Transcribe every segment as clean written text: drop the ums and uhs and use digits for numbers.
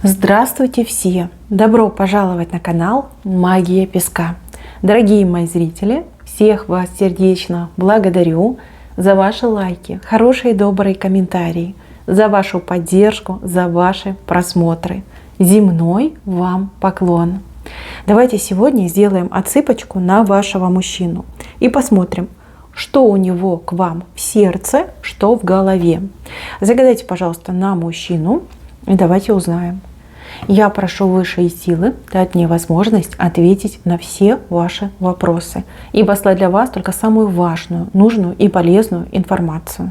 Здравствуйте все! Добро пожаловать на канал Магия Песка. Дорогие мои зрители, всех вас сердечно благодарю за ваши лайки, хорошие и добрые комментарии, за вашу поддержку, за ваши просмотры. Земной вам поклон! Давайте сегодня сделаем отсыпочку на вашего мужчину и посмотрим, что у него к вам в сердце, что в голове. Загадайте, пожалуйста, на мужчину и давайте узнаем. Я прошу высшие силы дать мне возможность ответить на все ваши вопросы и послать для вас только самую важную, нужную и полезную информацию.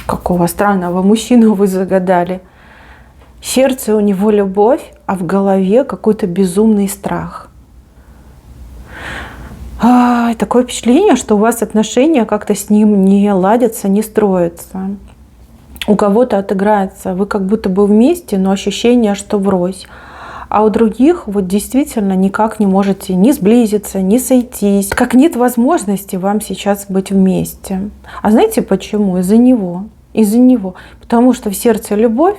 Какого странного мужчину вы загадали? В сердце у него любовь, а в голове какой-то безумный страх. Такое впечатление, что у вас отношения как-то с ним не ладятся, не строятся. У кого-то отыграется, вы как будто бы вместе, но ощущение, что врозь. А у других вот действительно никак не можете ни сблизиться, ни сойтись. Как нет возможности вам сейчас быть вместе. А знаете почему? Из-за него. Из-за него. Потому что в сердце любовь,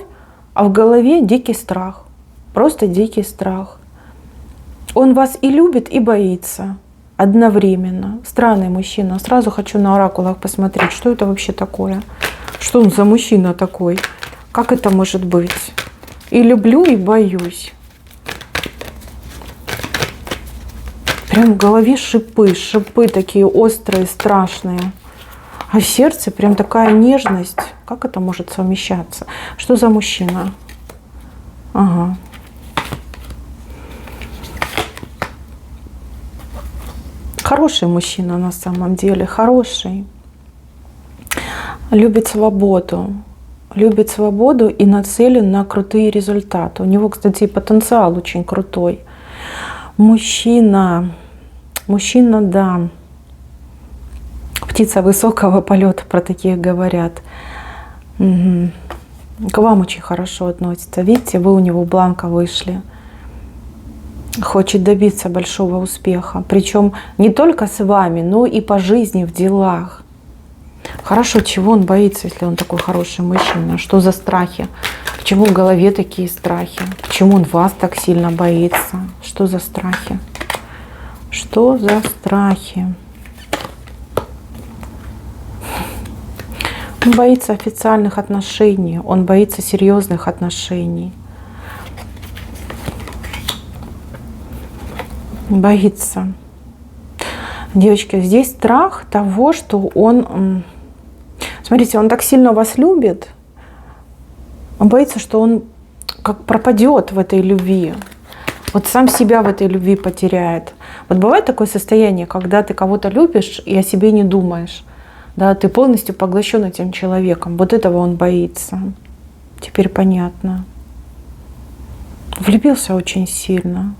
а в голове дикий страх. Просто дикий страх. Он вас и любит, и боится. Одновременно. Странный мужчина. Сразу хочу на оракулах посмотреть, что это вообще такое. Что он за мужчина такой? Как это может быть? И люблю, и боюсь. Прям в голове шипы. Шипы такие острые, страшные. А в сердце прям такая нежность. Как это может совмещаться? Что за мужчина? Ага. Хороший мужчина на самом деле, хороший. Любит свободу и нацелен на крутые результаты. У него, кстати, и потенциал очень крутой. Мужчина, да. Птица высокого полета, про таких говорят. Угу. К вам очень хорошо относится. Видите, вы у него бланко вышли. Хочет добиться большого успеха. Причем не только с вами, но и по жизни, в делах. Хорошо, чего он боится, если он такой хороший мужчина? Что за страхи? Почему в голове такие страхи? Почему он вас так сильно боится? Что за страхи? Что за страхи? Он боится официальных отношений. Он боится серьезных отношений. Боится. Девочки, здесь страх того, что он... Смотрите, он так сильно вас любит. Он боится, что он как пропадет в этой любви. Вот сам себя в этой любви потеряет. Вот бывает такое состояние, когда ты кого-то любишь и о себе не думаешь. Да, ты полностью поглощен этим человеком. Вот этого он боится. Теперь понятно. Влюбился очень сильно.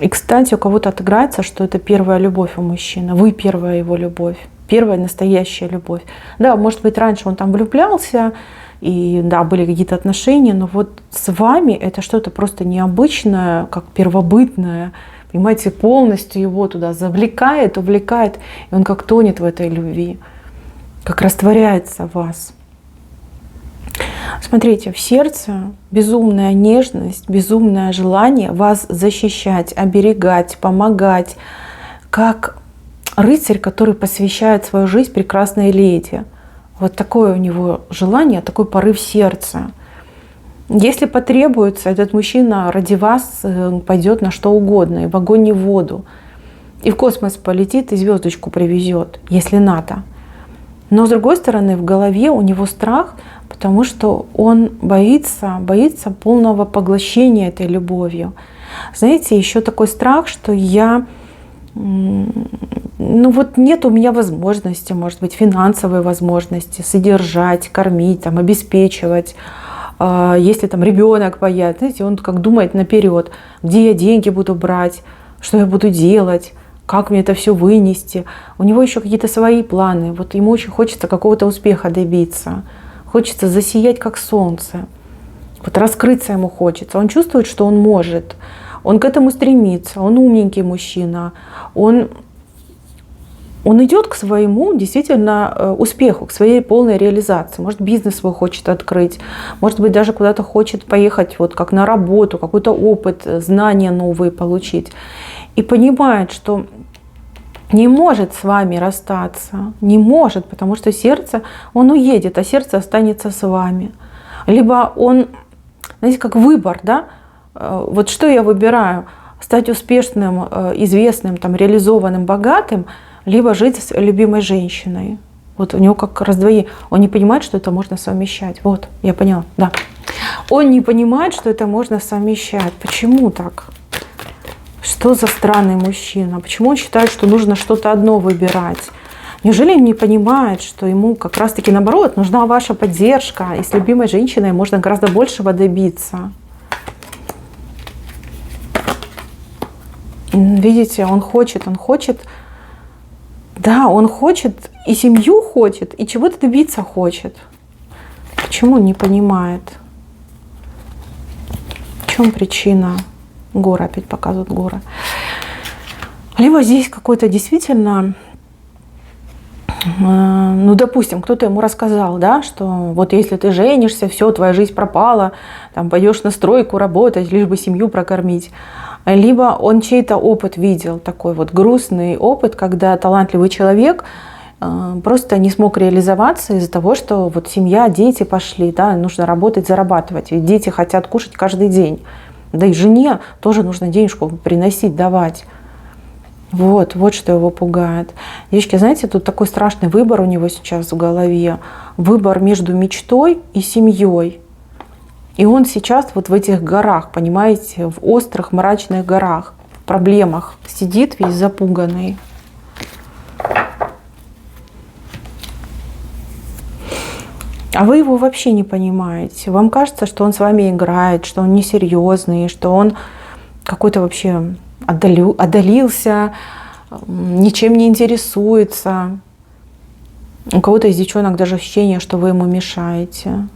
И, кстати, у кого-то отыграется, что это первая любовь у мужчины. Вы первая его любовь. Первая настоящая любовь. Да, может быть, раньше он там влюблялся, и да, были какие-то отношения, но вот с вами это что-то просто необычное, как первобытное. Понимаете, полностью его туда завлекает, увлекает, и он как тонет в этой любви, как растворяется в вас. Смотрите, в сердце безумная нежность, безумное желание вас защищать, оберегать, помогать, как рыцарь, который посвящает свою жизнь прекрасной леди. Вот такое у него желание, такой порыв сердца. Если потребуется, этот мужчина ради вас пойдет на что угодно, и в огонь, и в воду, и в космос полетит, и звездочку привезет, если надо. Но с другой стороны, в голове у него страх, потому что он боится полного поглощения этой любовью. Знаете, еще такой страх, что нет у меня возможности, может быть, финансовой возможности содержать, кормить, там, обеспечивать. Если там ребенок появится, знаете, он как думает наперед, где я деньги буду брать, что я буду делать, как мне это все вынести. У него еще какие-то свои планы. Вот ему очень хочется какого-то успеха добиться. Хочется засиять, как солнце. Вот раскрыться ему хочется. Он чувствует, что он может. Он к этому стремится. Он умненький мужчина. Он Он идет к своему действительно успеху, к своей полной реализации. Может, бизнес свой хочет открыть, может быть, даже куда-то хочет поехать, вот как на работу, какой-то опыт, знания новые получить. И понимает, что не может с вами расстаться, не может, потому что сердце, он уедет, а сердце останется с вами. Либо он, знаете, как выбор, да? Вот что я выбираю? Стать успешным, известным, там, реализованным, богатым, либо жить с любимой женщиной. Вот у него как раздвоение. Он не понимает, что это можно совмещать. Вот, я поняла, да. Он не понимает, что это можно совмещать. Почему так? Что за странный мужчина? Почему он считает, что нужно что-то одно выбирать? Неужели он не понимает, что ему как раз-таки наоборот нужна ваша поддержка, и с любимой женщиной можно гораздо большего добиться? Видите, он хочет, да, он хочет, и семью хочет, и чего-то добиться хочет. Почему он не понимает? В чем причина? Гора опять показывает, гора. Либо здесь какой-то действительно, ну, допустим, кто-то ему рассказал, да, что вот если ты женишься, все, твоя жизнь пропала, там пойдешь на стройку работать, лишь бы семью прокормить. Либо он чей-то опыт видел, такой вот грустный опыт, когда талантливый человек просто не смог реализоваться из-за того, что вот семья, дети пошли, да, нужно работать, зарабатывать. И дети хотят кушать каждый день. Да и жене тоже нужно денежку приносить, давать. Вот что его пугает. Девочки, знаете, тут такой страшный выбор у него сейчас в голове. Выбор между мечтой и семьей. И он сейчас вот в этих горах, понимаете, в острых, мрачных горах, в проблемах, сидит весь запуганный. А вы его вообще не понимаете. Вам кажется, что он с вами играет, что он несерьезный, что он какой-то вообще отдалился, ничем не интересуется. У кого-то из девчонок даже ощущение, что вы ему мешаете.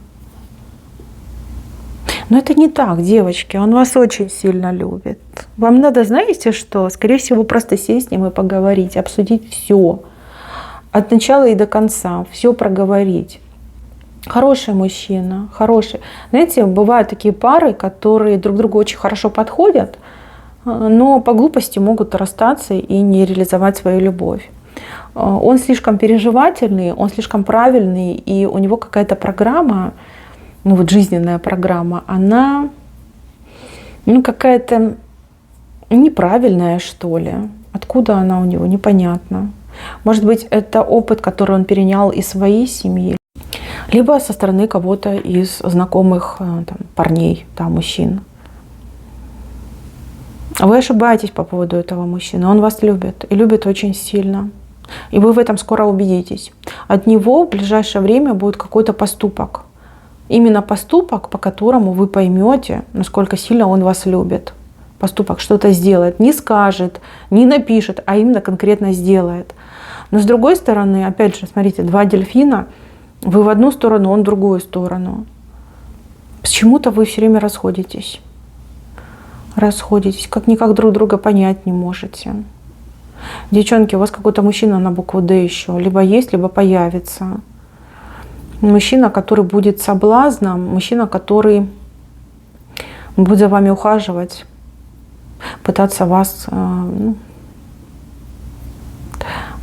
Но это не так, девочки. Он вас очень сильно любит. Вам надо, знаете что? Скорее всего, просто сесть с ним и поговорить, обсудить все. От начала и до конца. Все проговорить. Хороший мужчина, хороший. Знаете, бывают такие пары, которые друг другу очень хорошо подходят, но по глупости могут расстаться и не реализовать свою любовь. Он слишком переживательный, он слишком правильный, и у него какая-то программа, ну вот жизненная программа, она какая-то неправильная, что ли. Откуда она у него, непонятно. Может быть, это опыт, который он перенял из своей семьи, либо со стороны кого-то из знакомых там, парней, там, мужчин. Вы ошибаетесь по поводу этого мужчины. Он вас любит, и любит очень сильно. И вы в этом скоро убедитесь. От него в ближайшее время будет какой-то поступок. Именно поступок, по которому вы поймете, насколько сильно он вас любит. Поступок что-то сделает. Не скажет, не напишет, а именно конкретно сделает. Но с другой стороны, опять же, смотрите, два дельфина. Вы в одну сторону, он в другую сторону. Почему-то вы все время расходитесь. Как-никак друг друга понять не можете. Девчонки, у вас какой-то мужчина на букву «Д» еще. Либо есть, либо появится. Мужчина, который будет соблазном. Мужчина, который будет за вами ухаживать. Пытаться вас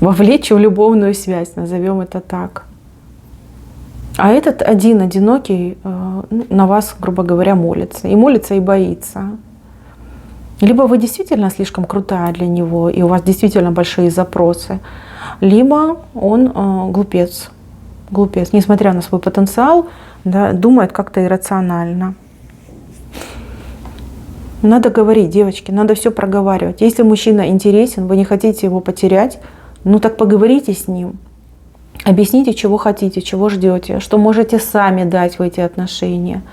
вовлечь в любовную связь, назовем это так. А этот один, одинокий, на вас, грубо говоря, молится. И молится, и боится. Либо вы действительно слишком крутая для него, и у вас действительно большие запросы, либо он глупец. Глупец, несмотря на свой потенциал, да, думает как-то иррационально. Надо говорить, девочки, надо все проговаривать. Если мужчина интересен, вы не хотите его потерять, ну так поговорите с ним. Объясните, чего хотите, чего ждете, что можете сами дать в эти отношения.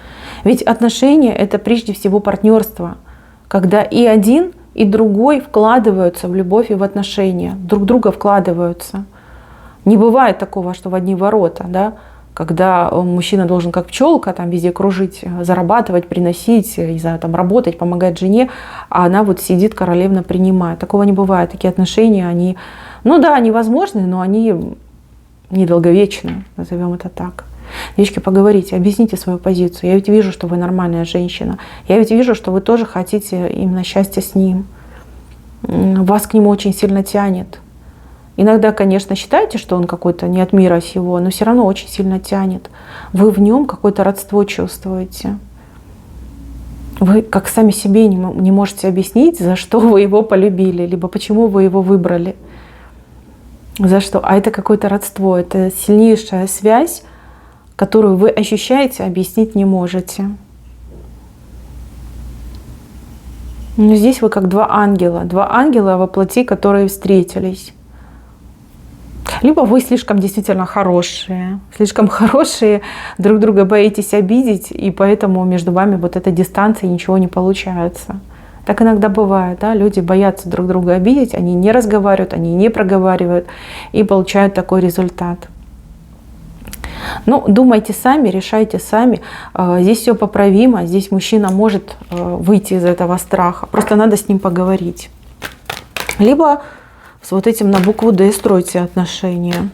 Ведь отношения – это прежде всего партнерство, когда и один, и другой вкладываются в любовь и в отношения, друг друга вкладываются. Не бывает такого, что в одни ворота, да? Когда мужчина должен как пчелка там везде кружить, зарабатывать, приносить, не знаю, там, работать, помогать жене, а она вот сидит королевно принимает. Такого не бывает. Такие отношения, они Ну да, они возможны, но они недолговечны, назовем это так. Девочки, поговорите, объясните свою позицию. Я ведь вижу, что вы нормальная женщина. Я ведь вижу, что вы тоже хотите именно счастья с ним. Вас к нему очень сильно тянет. Иногда, конечно, считаете, что он какой-то не от мира сего, но все равно очень сильно тянет. Вы в нем какое-то родство чувствуете. Вы как сами себе не можете объяснить, за что вы его полюбили, либо почему вы его выбрали. За что? А это какое-то родство, это сильнейшая связь, которую вы ощущаете, объяснить не можете. Но здесь вы как два ангела во плоти, которые встретились. Либо вы слишком действительно хорошие, друг друга боитесь обидеть, и поэтому между вами вот эта дистанция, ничего не получается. Так иногда бывает, да? Люди боятся друг друга обидеть, они не разговаривают, они не проговаривают и получают такой результат. Ну, думайте сами, решайте сами. Здесь все поправимо, здесь мужчина может выйти из этого страха, просто надо с ним поговорить. Либо с вот этим на букву «Д» стройте отношения.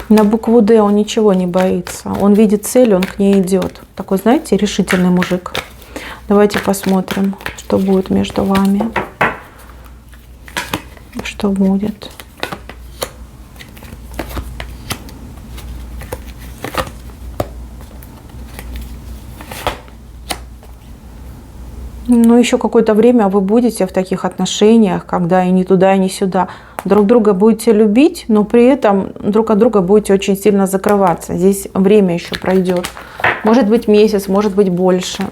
На букву «Д» он ничего не боится, он видит цель, он к ней идет. Такой, знаете, решительный мужик. Давайте посмотрим, что будет между вами. Что будет. Но еще какое-то время вы будете в таких отношениях, когда и ни туда, и ни сюда. Друг друга будете любить, но при этом друг от друга будете очень сильно закрываться. Здесь время еще пройдет. Может быть месяц, может быть больше.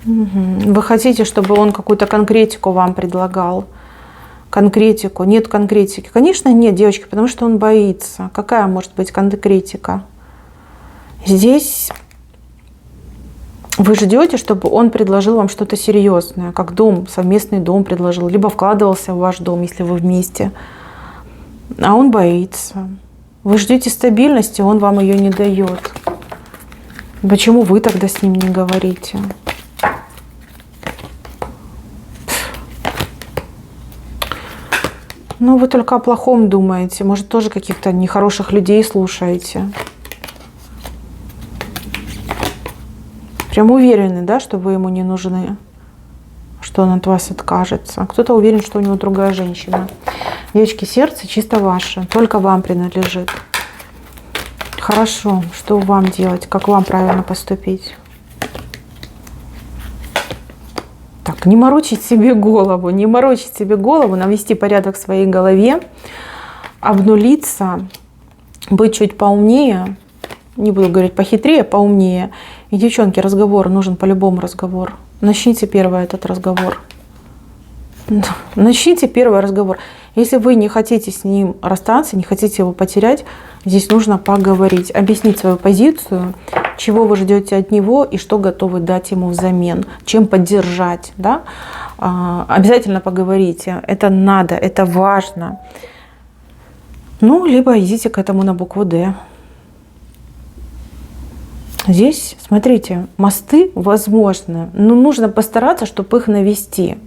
Вы хотите, чтобы он какую-то конкретику вам предлагал? Конкретику. Нет конкретики. Конечно, нет, девочки, потому что он боится. Какая может быть конкретика? Здесь вы ждете, чтобы он предложил вам что-то серьезное, как дом, совместный дом предложил, либо вкладывался в ваш дом, если вы вместе. А он боится. Вы ждете стабильности, он вам ее не дает. Почему вы тогда с ним не говорите? Ну, вы только о плохом думаете. Может, тоже каких-то нехороших людей слушаете. Прям уверены, да, что вы ему не нужны, что он от вас откажется. Кто-то уверен, что у него другая женщина. Девочки, сердце чисто ваше, только вам принадлежит. Хорошо, что вам делать, как вам правильно поступить? Так, не морочить себе голову, навести порядок в своей голове, обнулиться, быть чуть поумнее, не буду говорить похитрее, поумнее. И, девчонки, разговор нужен по-любому разговор. Начните первый этот разговор. Начните первый разговор. Если вы не хотите с ним расстаться, не хотите его потерять, здесь нужно поговорить, объяснить свою позицию, чего вы ждете от него и что готовы дать ему взамен, чем поддержать. Да? Обязательно поговорите. Это надо, это важно. Ну, либо идите к этому на букву «Д». Здесь, смотрите, мосты возможны, но нужно постараться, чтобы их навести.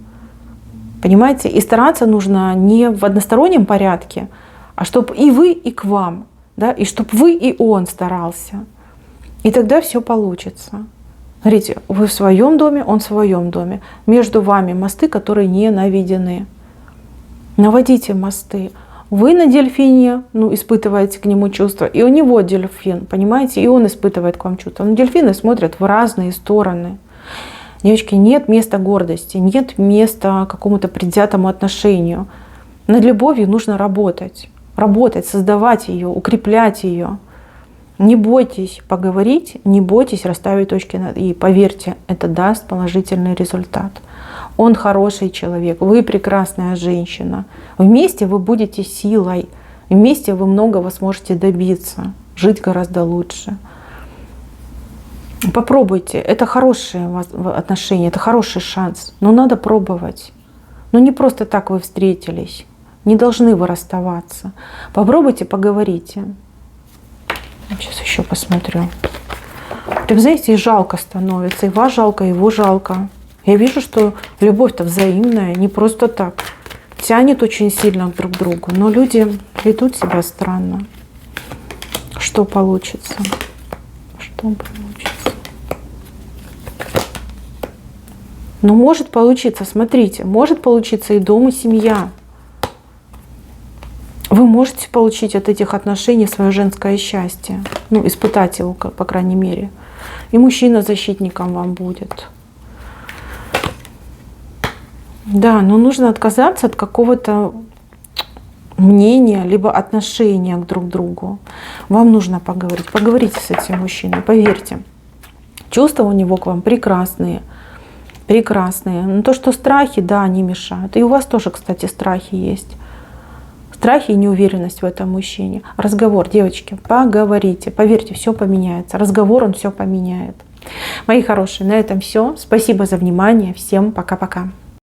Понимаете? И стараться нужно не в одностороннем порядке, а чтобы и вы, и к вам. Да? И чтобы вы, и он старался. И тогда все получится. Смотрите, вы в своем доме, он в своем доме. Между вами мосты, которые не наведены. Наводите мосты. Вы на дельфине, испытываете к нему чувства, и у него дельфин, понимаете, и он испытывает к вам чувства. Но дельфины смотрят в разные стороны. Девочки, нет места гордости, нет места какому-то предвзятому отношению. Над любовью нужно работать. Работать, создавать ее, укреплять ее. Не бойтесь поговорить, не бойтесь расставить точки над «и». Поверьте, это даст положительный результат. Он хороший человек, вы прекрасная женщина. Вместе вы будете силой, вместе вы многого сможете добиться, жить гораздо лучше. Попробуйте, это хорошие отношения, это хороший шанс, но надо пробовать. Но не просто так вы встретились, не должны вы расставаться. Попробуйте, поговорите. Сейчас еще посмотрю. Прям, знаете, и жалко становится. И вас жалко, и его жалко. Я вижу, что любовь-то взаимная, не просто так. Тянет очень сильно друг к другу. Но люди ведут себя странно. Что получится? Что получится? Ну, может получиться, смотрите, может получиться и дом, и семья. Вы можете получить от этих отношений свое женское счастье. Ну, испытать его, по крайней мере. И мужчина защитником вам будет. Да, но нужно отказаться от какого-то мнения, либо отношения друг к другу. Вам нужно поговорить. Поговорите с этим мужчиной, поверьте. Чувства у него к вам прекрасные. Прекрасные. Но то, что страхи, да, они мешают. И у вас тоже, кстати, страхи есть. Страхи и неуверенность в этом мужчине. Разговор, девочки, поговорите. Поверьте, все поменяется. Разговор, он все поменяет. Мои хорошие, на этом все. Спасибо за внимание. Всем пока-пока.